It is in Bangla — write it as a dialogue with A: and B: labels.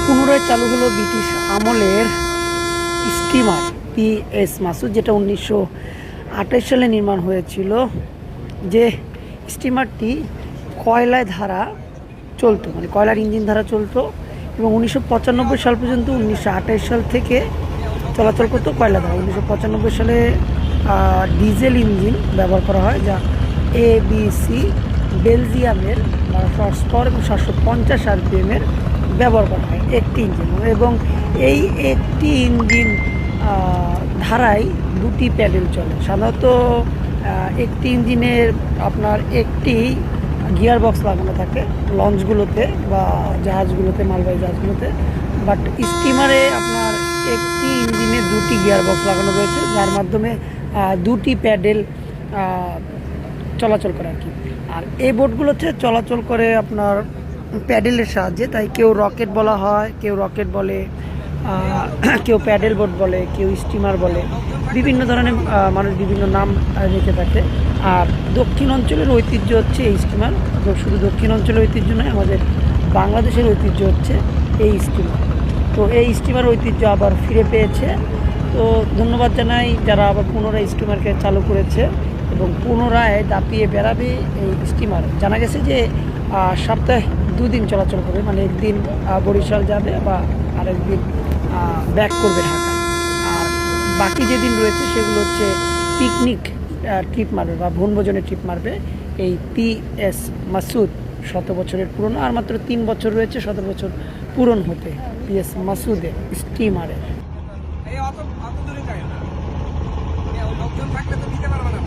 A: পুনরায় চালু হলো ব্রিটিশ আমলের স্টিমার পিএস মাসুদ, যেটা 1928 সালে নির্মাণ হয়েছিল। যে স্টিমারটি কয়লায় ধারা চলতো, মানে কয়লার ইঞ্জিন ধারা চলতো, এবং 1995 সাল পর্যন্ত 1928 সাল থেকে চলাচল করতো কয়লা ধারা। 1995 সালে ডিজেল ইঞ্জিন ব্যবহার করা হয়, যা ABC বেলজিয়ামের 1200 এবং 750 RPM ব্যবহার করা হয় একটি ইঞ্জিন। এবং এই একটি ইঞ্জিন ধারায় দুটি প্যাডেল চলে। সাধারণত একটি ইঞ্জিনের আপনার একটি গিয়ার বক্স লাগানো থাকে লঞ্চগুলোতে বা জাহাজগুলোতে, মালবাহী জাহাজগুলোতে। বাট স্টিমারে আপনার একটি ইঞ্জিনে দুটি গিয়ার বক্স লাগানো রয়েছে, যার মাধ্যমে দুটি প্যাডেল চলাচল করে আর কি। আর এই বোটগুলোতে চলাচল করে আপনার প্যাডেলের সাহায্যে, তাই কেউ রকেট বলা হয়, কেউ রকেট বলে, কেউ প্যাডেল বোট বলে, কেউ স্টিমার বলে। বিভিন্ন ধরনের মানুষ বিভিন্ন নাম রেখে থাকে। আর দক্ষিণ অঞ্চলের ঐতিহ্য হচ্ছে এই স্টিমার। শুধু দক্ষিণ অঞ্চলের ঐতিহ্য নয়, আমাদের বাংলাদেশের ঐতিহ্য হচ্ছে এই স্টিমার। তো এই স্টিমার ঐতিহ্য আবার ফিরে পেয়েছে। তো ধন্যবাদ জানাই যারা আবার পুনরায় স্টিমারকে চালু করেছে এবং পুনরায় দাপিয়ে বেড়াবে এই স্টিমার। জানা গেছে যে সপ্তাহে 2 দিন চলাচল করবে, মানে একদিন বরিশাল যাবে বা আরেকদিন ব্যাক করবে ঢাকা। আর বাকি যেদিন রয়েছে সেগুলো হচ্ছে পিকনিক ট্রিপ মারবে বা বনভোজনের ট্রিপ মারবে এই পিএস মাসুদ। 100 বছরের পুরনো, আর মাত্র 3 বছর রয়েছে 17 বছর পূরণ হতে পিএস মাসুদে স্টিমারের।
B: অত দূরে যায় না, লোকজন থাকলে তো দিতে পারবে না।